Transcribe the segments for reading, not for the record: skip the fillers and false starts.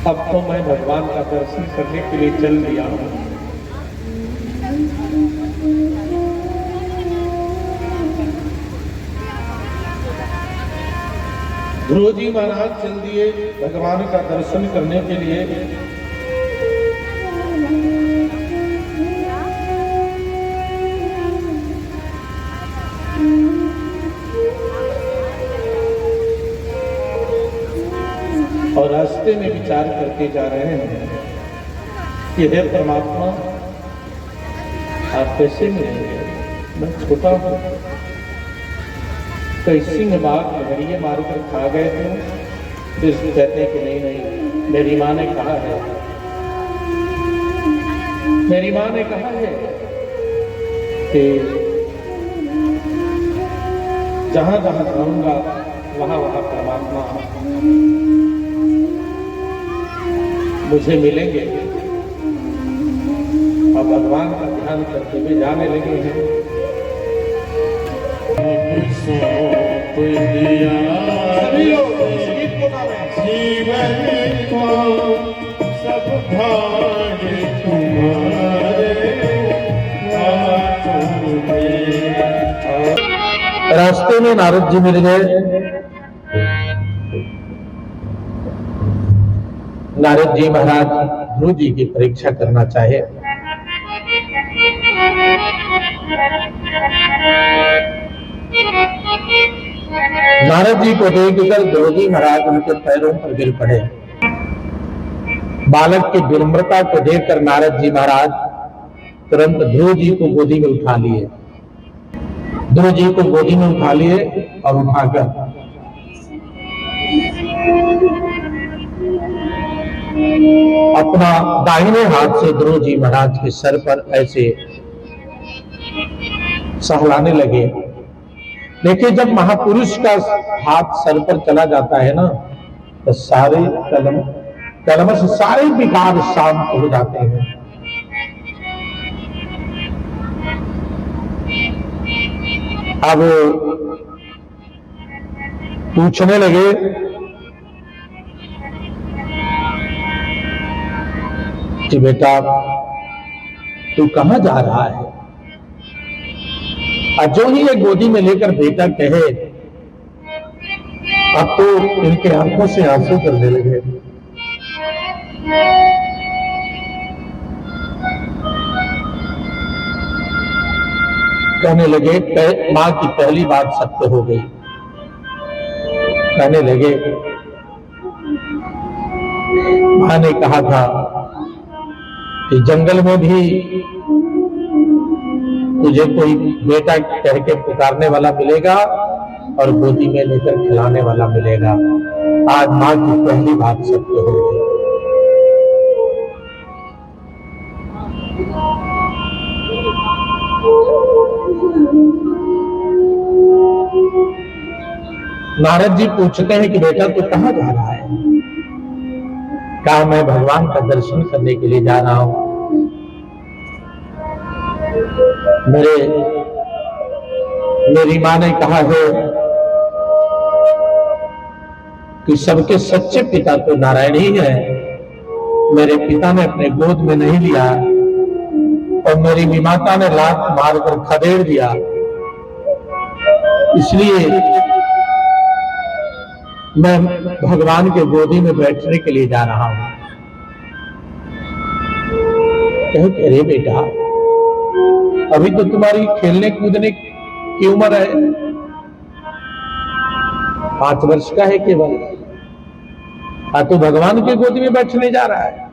अब तो मैं भगवान का दर्शन करने के लिए चल दिया हूं। ध्रुव जी महाराज चल दिए भगवान का दर्शन करने के लिए। और रास्ते में विचार करके जा रहे हैं कि हे परमात्मा, आप कैसे मिलेंगे? मैं छोटा हूं, कई सिंह बाघ लहरिये मारकर खा गए थे। फिर कहते कि नहीं नहीं, मेरी माँ ने कहा है, मेरी माँ ने कहा है कि जहां जहां जाऊंगा वहां वहां परमात्मा मुझे मिलेंगे। अब भगवान का ध्यान करते हुए जाने लगे हैं। सभी लोग गीत को गाएं। जीवन को सब भाग तुम्हारे हाथों में। रास्ते में नारद जी मिल गए। नारद जी महाराज ध्रुव जी की परीक्षा करना चाहे। नारद जी को देखकर ध्रुव जी महाराज उनके पैरों पर गिर पड़े। बालक की विनम्रता को देखकर नारद जी महाराज तुरंत ध्रुव जी को गोदी में उठा लिए। ध्रुव जी को गोदी में उठा लिए और उठाकर अपना दाहिने हाथ से ध्रुव जी महाराज के सर पर ऐसे सहलाने लगे। देखिए, जब महापुरुष का हाथ सर पर चला जाता है ना, तो सारे कलमश सारे विकार शांत हो जाते हैं। अब पूछने लगे कि बेटा तू कहां जा रहा है? और जो ही ये गोदी में लेकर बेटा कहे, अब तो इनके आंखों से आंसू करने लगे। कहने लगे, मां की पहली बात सत्य हो गई। कहने लगे, मां ने कहा था कि जंगल में भी तुझे कोई बेटा कह के पुकारने वाला मिलेगा और गोदी में लेकर खिलाने वाला मिलेगा। आज मां की पहली बात सत्य हो गई। नारद जी पूछते हैं कि बेटा तू कहां जा रहा है? कहा, मैं भगवान का दर्शन करने के लिए जा रहा हूं। मेरी मां ने कहा है कि सबके सच्चे पिता तो नारायण ही है। मेरे पिता ने अपने गोद में नहीं लिया और मेरी विमाता ने लात मारकर खदेड़ दिया, इसलिए मैं भगवान के गोदी में बैठने के लिए जा रहा हूं। कहे, अरे बेटा, अभी तो तुम्हारी खेलने कूदने की उम्र है, 5 वर्ष का है केवल, तो भगवान के गोदी में बैठने जा रहा है।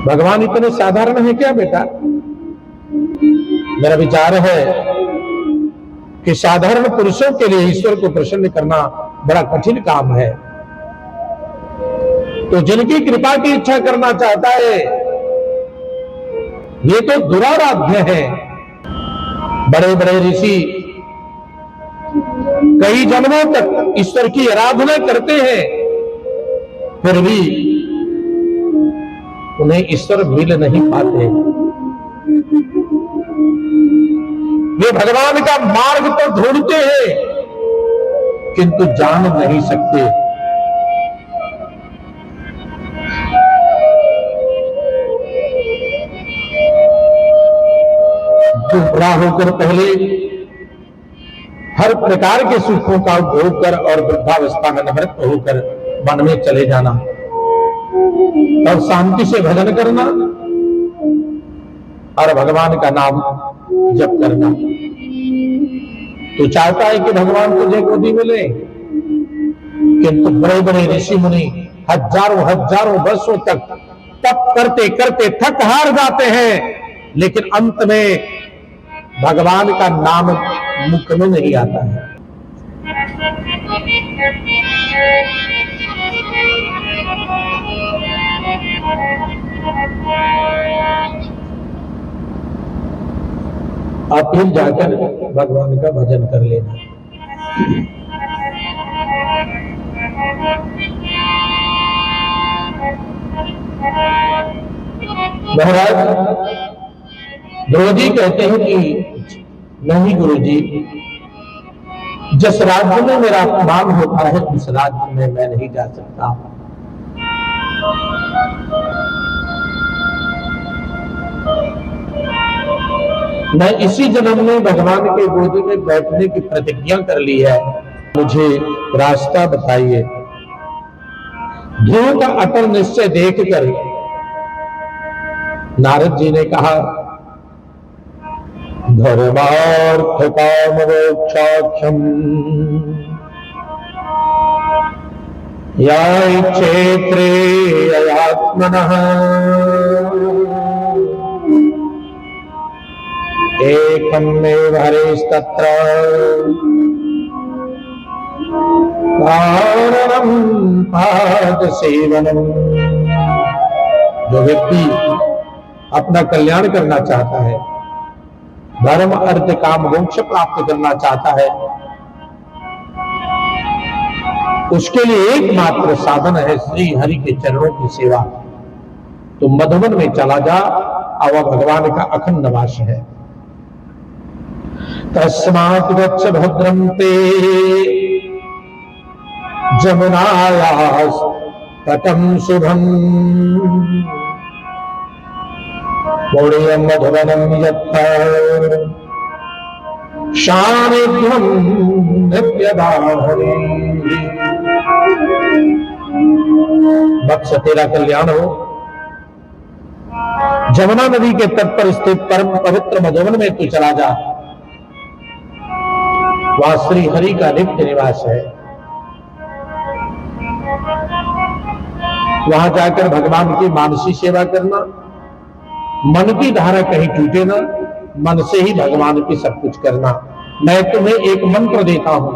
भगवान इतने साधारण है क्या बेटा? मेरा विचार है कि साधारण पुरुषों के लिए ईश्वर को प्रसन्न करना बड़ा कठिन काम है। तो जिनकी कृपा की इच्छा करना चाहता है, ये तो दुराराध्य है। बड़े बड़े ऋषि कई जन्मों तक ईश्वर की आराधना करते हैं, फिर भी उन्हें ईश्वर मिल नहीं पाते। वे भगवान का मार्ग तो ढूंढते हैं किंतु जान नहीं सकते। तो बुरा होकर पहले हर प्रकार के सुखों का उपभोग कर और वृद्धावस्था में निवृत्त होकर वन में चले जाना और शांति से भजन करना और भगवान का नाम जप करना। तो चाहता है कि भगवान तुझे गोदी मिले, किंतु बड़े बड़े ऋषि मुनि हजारों हजारों वर्षों तक तप करते करते थक हार जाते हैं, लेकिन अंत में भगवान का नाम मुख में नहीं आता है। आप फिर जाकर भगवान का भजन कर लेना। महाराज ध्रुव जी कहते हैं कि नहीं गुरुजी, जिस राज्य में मेरा अपमान होता है उस राज्य में मैं नहीं जा सकता। मैं इसी जन्म में भगवान के गोदी में बैठने की प्रतिज्ञा कर ली है, मुझे रास्ता बताइए। ध्रुव का अटल निश्चय देखकर नारद जी ने कहा, धर्मार्थ काम मोक्षाख्यम या क्षेत्रे आत्मनः एकमेव हरेस्तत्र कारणं पाद सेवनम। जो व्यक्ति अपना कल्याण करना चाहता है, धर्म अर्थ काम मोक्ष प्राप्त करना चाहता है, उसके लिए एकमात्र साधन है श्री हरि के चरणों की सेवा। तो मधुबन में चला जा, और भगवान का अखंड वास है। तस्मात् गच्छ भद्रं ते जमुनायाः तटं शुभम् पुण्यं मधुबनं यत्र सान्निध्यं नित्यदाहरि। वत्स तेरा कल्याण हो, जमुना नदी के तट पर स्थित परम पवित्र मधुबन में तू चला जा। वहां श्री हरि का नित्य निवास है। वहां जाकर भगवान की मानसी सेवा करना, मन की धारा कहीं टूटे ना, मन से ही भगवान की सब कुछ करना। मैं तुम्हें एक मंत्र देता हूं,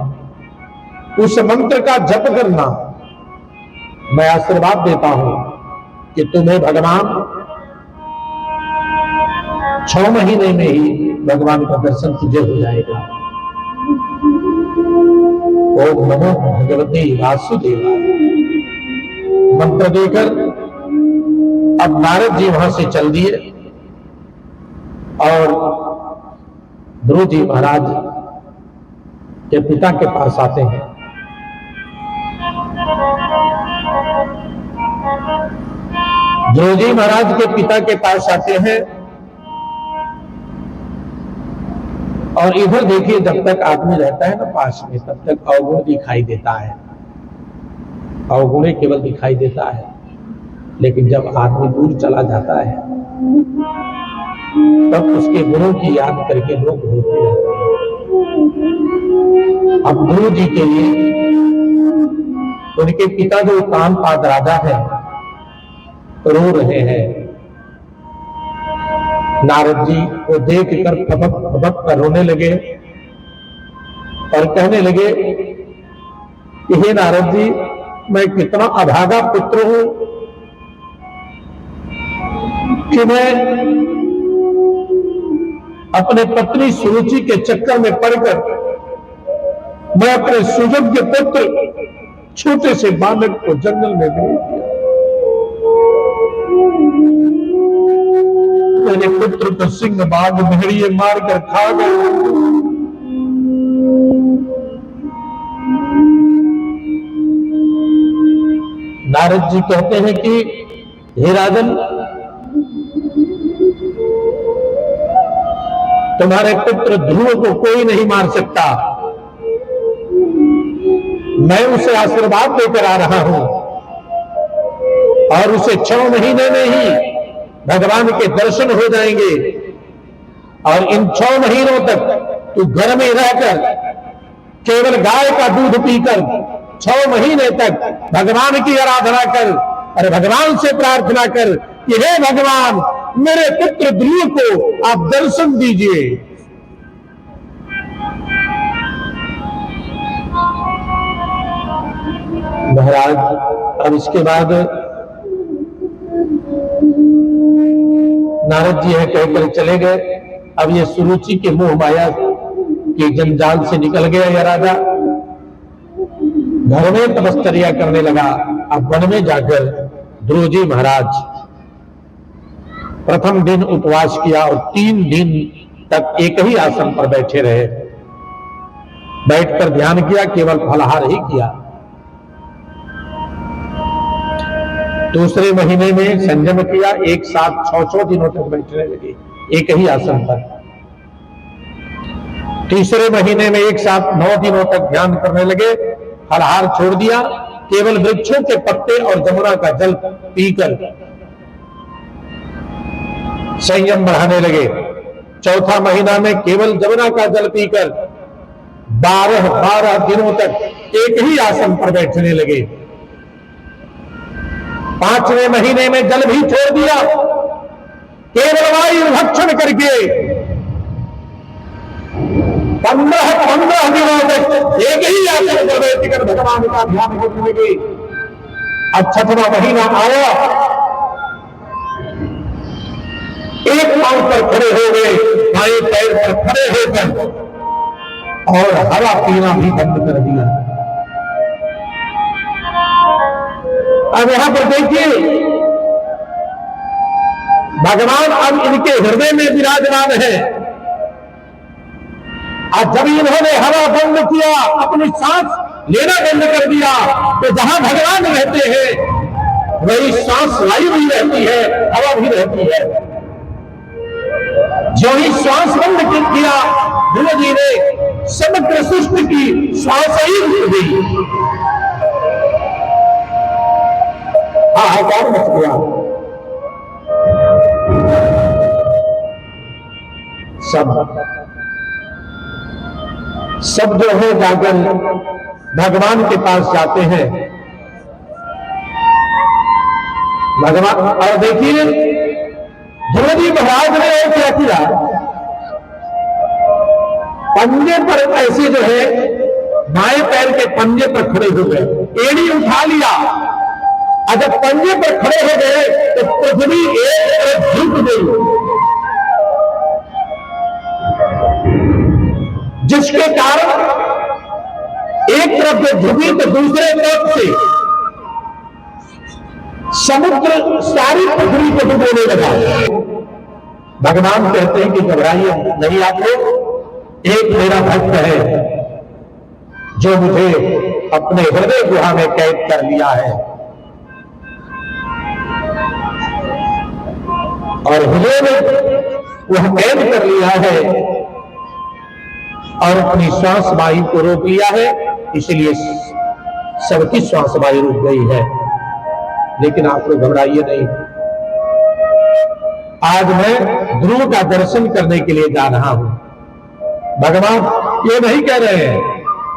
उस मंत्र का जप करना। मैं आशीर्वाद देता हूं कि तुम्हें भगवान 6 महीने में ही भगवान का दर्शन तुझे हो जाएगा। ओम नमो भगवते वासुदेवाय मंत्र देकर अब नारद जी वहां से चल दिए और ध्रुव जी महाराज के पिता के पास आते हैं। ध्रुव जी महाराज के पिता के पास आते हैं और इधर देखिए, जब तक आदमी रहता है ना पास में, तब तक अवगुण दिखाई देता है, अवगुण केवल दिखाई देता है। लेकिन जब आदमी दूर चला जाता है तब उसके गुणों की याद करके लोग रोते रहते हैं। अब ध्रुव जी के लिए उनके पिता जो कामपाद राजा है रो रहे हैं। नारद जी को देख कर फपक फपक कर रोने लगे और कहने लगे कि हे नारद जी, मैं कितना अभागा पुत्र हूं कि मैं अपने पत्नी सुरुचि के चक्कर में पड़कर मैं अपने सुयोग्य पुत्र छोटे से बालक को जंगल में भेज दिया। मेरे पुत्र को सिंह बाघ भेड़िए मारकर खा गए। नारद जी कहते हैं कि हे राजन, तुम्हारे पुत्र ध्रुव को कोई नहीं मार सकता। मैं उसे आशीर्वाद देकर आ रहा हूं और उसे 6 महीने में ही भगवान के दर्शन हो जाएंगे। और इन 6 महीनों तक तू घर में रहकर केवल गाय का दूध पीकर 6 महीने तक भगवान की आराधना कर और भगवान से प्रार्थना कर कि हे भगवान, मेरे पुत्र ध्रुव को आप दर्शन दीजिए। महाराज अब इसके बाद नारद जी है कहकर चले गए। अब ये सुरुचि के मोह माया के जंजाल से निकल गया यह राजा, घर में तपश्चर्या करने लगा। अब वन में जाकर ध्रुव जी महाराज प्रथम दिन उपवास किया और 3 दिन तक एक ही आसन पर बैठे रहे। बैठकर ध्यान किया, केवल फलाहार ही किया। दूसरे महीने में संयम किया, एक साथ 6 दिनों तक बैठने लगे एक ही आसन पर। तीसरे महीने में एक साथ 9 दिनों तक ध्यान करने लगे, फलाहार छोड़ दिया, केवल वृक्षों के पत्ते और जमुना का जल पीकर संयम बढ़ाने लगे। चौथा महीना में केवल जमुना का जल पीकर 12 दिनों तक एक ही आसन पर बैठने लगे। 5वें महीने में जल भी छोड़ दिया, केवल वायु भक्षण करके 15 दिनों तक एक ही आसन पर बैठकर भगवान का ध्यान करने लगे। अब 6वां महीना आया, एक पांव पर खड़े हो गए, बाएं पैर पर खड़े होकर और हवा पीना भी बंद कर दिया। अब यहां पर देखिए, भगवान अब इनके हृदय में विराजमान है। आज जब इन्होंने हवा बंद किया, अपनी सांस लेना बंद कर दिया, तो जहां भगवान रहते हैं वही सांस वायु भी रहती है, हवा भी रहती है। जो ही श्वास बंद किया ध्रुव जी ने, समग्र सृष्टि की श्वास ही रुक गई, हाहाकार मच गया। सब जो है जाकर भगवान के पास जाते हैं। भगवान, और देखिए ध्रुव जी महाराज ने क्या किया, पंजे पर ऐसे जो है बाएं पैर के पंजे पर खड़े हो गए, एड़ी उठा लिया। और जब पंजे पर खड़े हो गए तो पृथ्वी एक तरफ झुक गई, जिसके कारण एक तरफ से झुकी तो दूसरे तरफ से समुद्र सारी पृथ्वी को डुबोने लगा। भगवान कहते हैं कि घबराइए नहीं आप लोग, एक मेरा भक्त है जो मुझे अपने हृदय गुहा में कैद कर लिया है और हृदय में वह कैद कर लिया है और अपनी श्वास वायु को रोक लिया है, इसलिए सबकी श्वास वायु रुक गई है। लेकिन आप लोग घबराइए नहीं, आज मैं ध्रुव का दर्शन करने के लिए जा रहा हूं। भगवान ये नहीं कह रहे हैं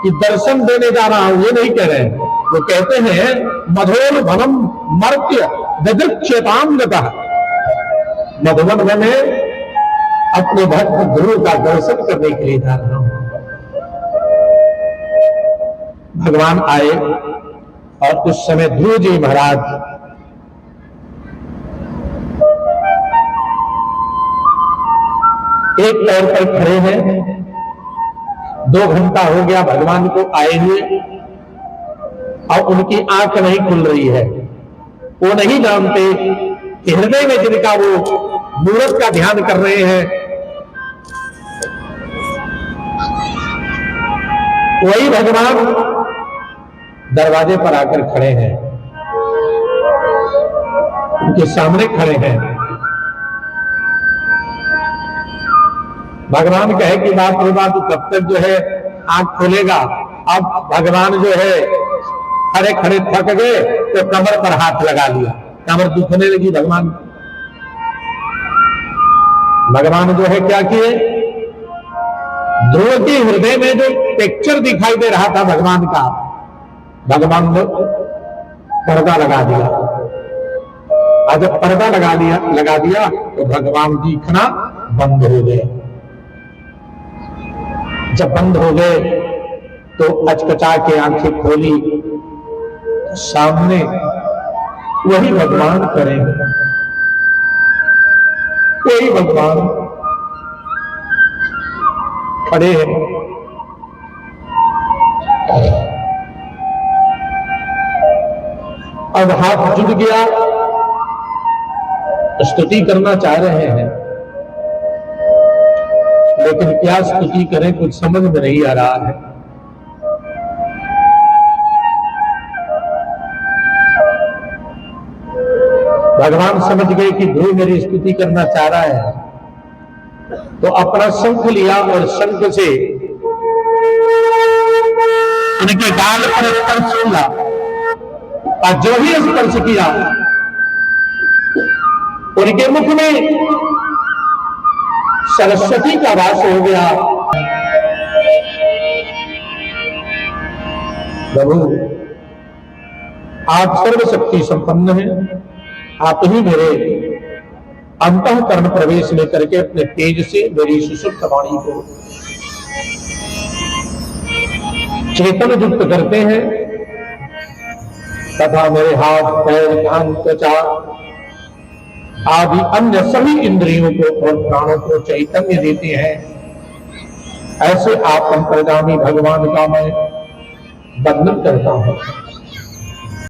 कि दर्शन देने जा रहा हूं, ये नहीं कह रहे हैं। वो कहते हैं मधुर वनम मर्त्य ददृक्षेतांगतः, मधुवन में अपने भक्त ध्रुव का दर्शन करने के लिए जा रहा हूं। भगवान आए और उस समय ध्रुव जी महाराज एक पैर पर खड़े हैं। 2 घंटा हो गया भगवान को आए हुए और उनकी आंख नहीं खुल रही है। वो नहीं जानते कि हृदय में जिनका वो मूर्त का ध्यान कर रहे हैं वही भगवान दरवाजे पर आकर खड़े हैं, उनके सामने खड़े हैं। भगवान कहे कि बात होगा तो कब तक जो है आंख खोलेगा। अब भगवान जो है खड़े खड़े थक गए तो कमर पर हाथ लगा लिया, कमर दुखने लगी। भगवान जो है क्या किए, ध्रुव के हृदय में जो पिक्चर दिखाई दे रहा था भगवान का, भगवान ने पर्दा लगा दिया। और जब पर्दा लगा दिया तो भगवान दिखना बंद हो गए। जब बंद हो गए तो अचकचा के आंखें खोली तो सामने वही भगवान करेंगे, वही भगवान खड़े हैं। अब हाथ जुड़ गया, स्तुति करना चाह रहे हैं, लेकिन क्या स्तुति करें कुछ समझ में नहीं आ रहा है। भगवान समझ गए कि ध्रुव मेरी स्तुति करना चाह रहा है, तो अपना शंख लिया और शंख से उनके गाल पर स्पर्श किया, और जो ही स्पर्श किया उनके मुख में सरस्वती का वास हो गया। प्रभु आप सर्वशक्ति संपन्न हैं, आप ही मेरे अंतःकरण प्रवेश लेकर के अपने तेज से मेरी सुषुप्त वाणी को चेतन युक्त करते हैं, तथा मेरे हाथ पैर कान त्वचा आदि अन्य सभी इंद्रियों को और प्राणों को चैतन्य देते हैं। ऐसे आप अंतर्गामी भगवान का मैं वंदन करता हूं।